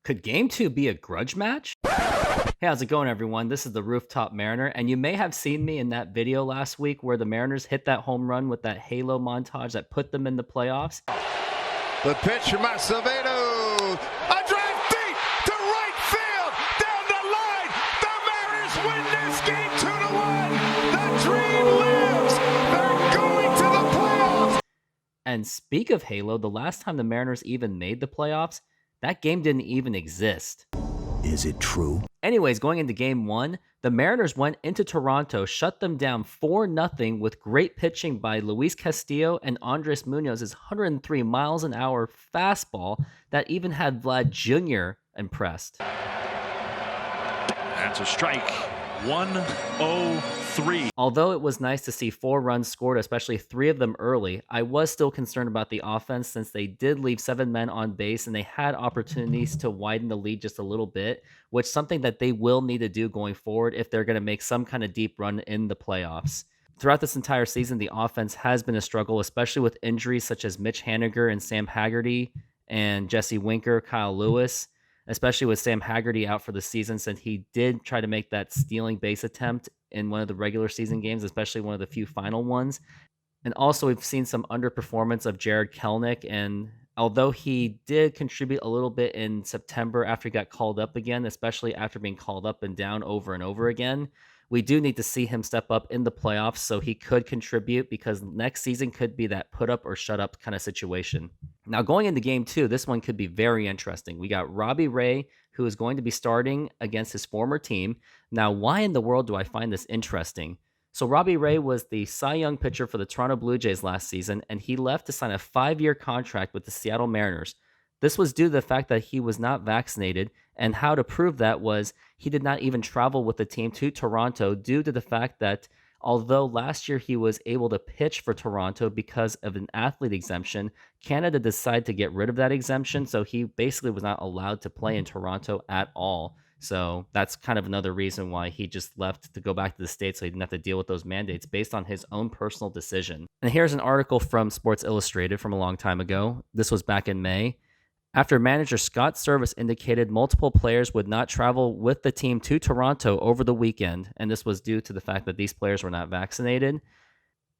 Could game 2 be a grudge match? Hey, how's it going, everyone? This is the Rooftop Mariner, and you may have seen me in that video last week where the Mariners hit that home run with that halo montage that put them in the playoffs. The pitch from Acevedo. A drive deep to right field. Down the line. The Mariners win this game 2-1. The dream lives. They're going to the playoffs. And speak of halo, the last time the Mariners even made the playoffs, that game didn't even exist. Is it true? Anyways, going into game 1, the Mariners went into Toronto, shut them down 4-0 with great pitching by Luis Castillo and Andres Munoz's 103 miles an hour fastball that even had Vlad Jr. impressed. That's a strike. 1-0-3. Although it was nice to see 4 runs scored, especially 3 of them early, I was still concerned about the offense since they did leave 7 men on base and they had opportunities to widen the lead just a little bit, which is something that they will need to do going forward if they're going to make some kind of deep run in the playoffs. Throughout this entire season, the offense has been a struggle, especially with injuries such as Mitch Haniger and Sam Haggerty and Jesse Winker, Kyle Lewis, especially with Sam Haggerty out for the season since he did try to make that stealing base attempt in one of the regular season games, especially one of the few final ones. And also we've seen some underperformance of Jared Kelenic, and although he did contribute a little bit in September after he got called up again, especially after being called up and down over and over again, we do need to see him step up in the playoffs so he could contribute, because next season could be that put up or shut up kind of situation. Now, going into game 2, this one could be very interesting. We got Robbie Ray, who is going to be starting against his former team. Now, why in the world do I find this interesting? So Robbie Ray was the Cy Young pitcher for the Toronto Blue Jays last season, and he left to sign a 5-year contract with the Seattle Mariners. This was due to the fact that he was not vaccinated, and how to prove that was he did not even travel with the team to Toronto due to the fact that although last year he was able to pitch for Toronto because of an athlete exemption, Canada decided to get rid of that exemption, so he basically was not allowed to play in Toronto at all. So that's kind of another reason why he just left to go back to the States so he didn't have to deal with those mandates based on his own personal decision. And here's an article from Sports Illustrated from a long time ago. This was back in May. After manager Scott Service indicated multiple players would not travel with the team to Toronto over the weekend, and this was due to the fact that these players were not vaccinated.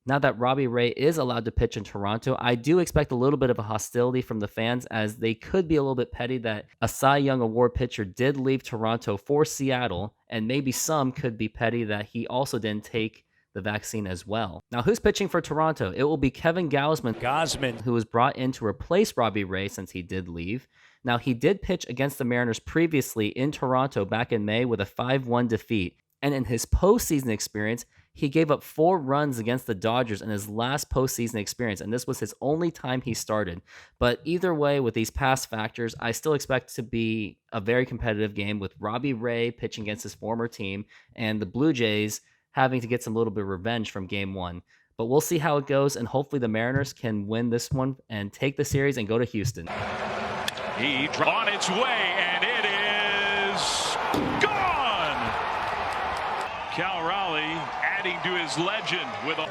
Now that Robbie Ray is allowed to pitch in Toronto, I do expect a little bit of a hostility from the fans, as they could be a little bit petty that a Cy Young Award pitcher did leave Toronto for Seattle, and maybe some could be petty that he also didn't take the vaccine as well. Now, who's pitching for Toronto? It will be Kevin Gausman, who was brought in to replace Robbie Ray since he did leave. Now, he did pitch against the Mariners previously in Toronto back in May with a 5-1 defeat, and in his postseason experience, he gave up 4 runs against the Dodgers in his last postseason experience, and this was his only time he started. But either way, with these past factors, I still expect to be a very competitive game with Robbie Ray pitching against his former team and the Blue Jays having to get some little bit of revenge from game 1. But we'll see how it goes, and hopefully the Mariners can win this one and take the series and go to Houston. He on its way, and it is gone. Cal Raleigh adding to his legend with a